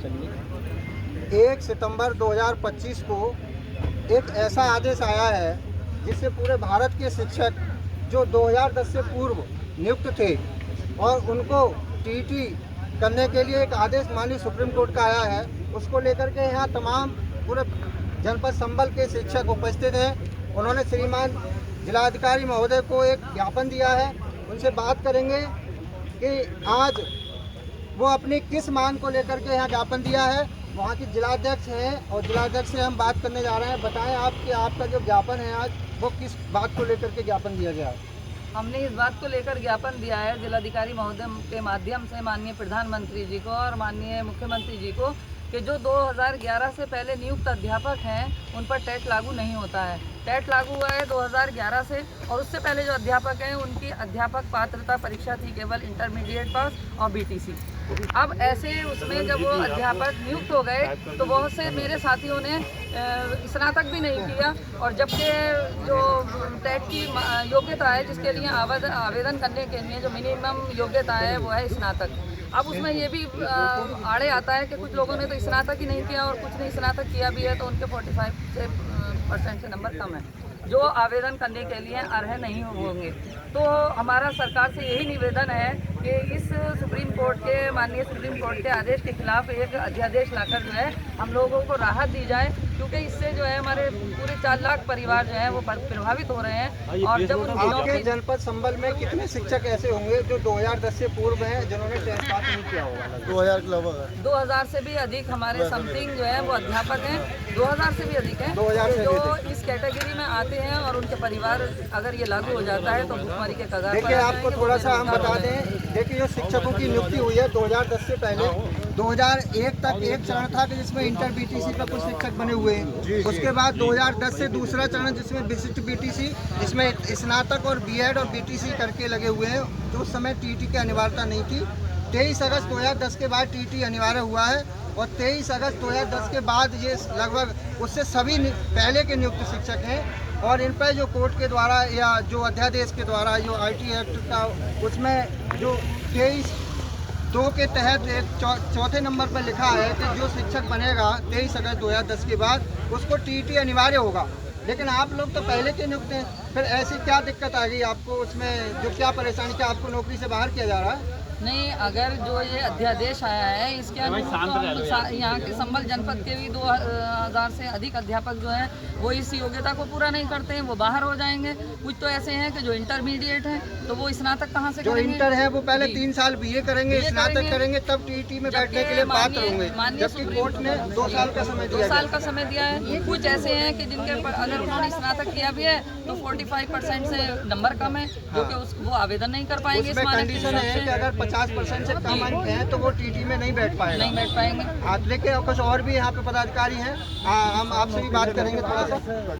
चलिए। 1 सितंबर 2025 को एक ऐसा आदेश आया है जिससे पूरे भारत के शिक्षक जो 2010 से पूर्व नियुक्त थे और उनको टीटी करने के लिए एक आदेश माननीय सुप्रीम कोर्ट का आया है, उसको लेकर के यहाँ तमाम पूरे जनपद संबल के शिक्षक उपस्थित हैं। उन्होंने श्रीमान जिलाधिकारी महोदय को एक ज्ञापन दिया है। उनसे बात करेंगे कि आज वो अपनी किस मांग को लेकर के यहाँ ज्ञापन दिया है। वहाँ की जिलाध्यक्ष हैं और जिलाध्यक्ष से हम बात करने जा रहे हैं। बताएं आप कि आपका जो ज्ञापन है आज वो किस बात को लेकर के ज्ञापन दिया गया है। हमने इस बात को लेकर ज्ञापन दिया है जिलाधिकारी महोदय के माध्यम से माननीय प्रधानमंत्री जी को और माननीय मुख्यमंत्री जी को कि जो 2011 से पहले नियुक्त अध्यापक हैं उन पर टेट लागू नहीं होता है। टेट लागू हुआ है 2011 से और उससे पहले जो अध्यापक हैं उनकी अध्यापक पात्रता परीक्षा थी केवल इंटरमीडिएट पास और बीटीसी। अब ऐसे उसमें जब वो अध्यापक नियुक्त हो गए तो बहुत से मेरे साथियों ने स्नातक भी नहीं किया और जबकि जो टेट की योग्यता है जिसके लिए आवेदन करने के लिए जो मिनिमम योग्यता है वो है स्नातक। अब उसमें ये भी आड़े आता है कि कुछ लोगों ने तो स्नातक ही नहीं किया और कुछ ने स्नातक किया भी है तो उनके 45% से नंबर कम है जो आवेदन करने के लिए अर्ह नहीं होंगे। तो हमारा सरकार से यही निवेदन है कि इस सुप्रीम कोर्ट के माननीय सुप्रीम कोर्ट के आदेश के खिलाफ एक अध्यादेश लाकर जो है हम लोगों को राहत दी जाए, क्योंकि इससे जो है हमारे पूरे 4 लाख परिवार जो है वो प्रभावित हो रहे हैं। और जब आपके जनपद संबल में कितने शिक्षक ऐसे होंगे जो 2010 से पूर्व हैं जिन्होंने टेट पास नहीं किया होगा? 2000 के लगभग है। 2000 से भी अधिक हमारे समथिंग जो है वो अध्यापक हैं, 2000 से भी अधिक हैं 2000 से जो इस कैटेगरी में आते हैं और उनके परिवार अगर ये लागू हो जाता है तो भुखमरी के कगार पर। देखिए आपको थोड़ा सा हम बता दें, देखिए जो शिक्षकों की नियुक्ति हुई है 2010 से पहले 2001 तक एक चरण था कि जिसमें इंटर बीटीसी का कुछ शिक्षक बने हुए हैं। उसके बाद 2010 से दूसरा चरण जिसमें विशिष्ट बीटीसी, इसमें स्नातक और बीएड और बीटीसी करके लगे हुए हैं। तो उस समय टीटी की अनिवार्यता नहीं थी। 23 अगस्त 2010 के बाद टीटी अनिवार्य हुआ है और 23 अगस्त 2010 के बाद ये लगभग उससे सभी पहले के नियुक्त शिक्षक हैं और इन पर जो कोर्ट के द्वारा या जो अध्यादेश के द्वारा जो आईटी एक्ट का उसमें जो 23(2) के तहत एक चौथे नंबर पर लिखा है कि जो शिक्षक बनेगा 23 अगस्त 2010 के बाद उसको टीटी अनिवार्य होगा। लेकिन आप लोग तो पहले के नियुक्त हैं, फिर ऐसी क्या दिक्कत आ गई आपको? उसमें जो क्या परेशानी, क्या आपको नौकरी से बाहर किया जा रहा है? नहीं, अगर जो ये अध्यादेश आया है इसके अनुरूप तो यहाँ के संबल जनपद के भी 2000 से अधिक अध्यापक जो हैं वो इस योग्यता को पूरा नहीं करते हैं, वो बाहर हो जाएंगे। कुछ तो ऐसे हैं कि जो इंटरमीडिएट हैं तो वो स्नातक कहाँ से जो करेंगे? इंटर है वो पहले 3 साल बीए करेंगे, स्नातक करेंगे तब टीटी में बैठने के लिए पात्र होंगे, जबकि कोर्ट ने 2 साल का समय दिया 2 साल का समय दिया है। कुछ ऐसे हैं कि जिनके अगर उन्होंने स्नातक किया भी है तो 45% से नंबर कम है जो कि वो आवेदन नहीं कर पाएंगे। उसमें कंडीशन है कि अगर 50% से कम अंक हैं तो वो टीटी में नहीं बैठ पाएंगे। हाँ, लेकिन कुछ और भी यहाँ पे पदाधिकारी हैं, हम आपसे भी बात करेंगे थोड़ा सा।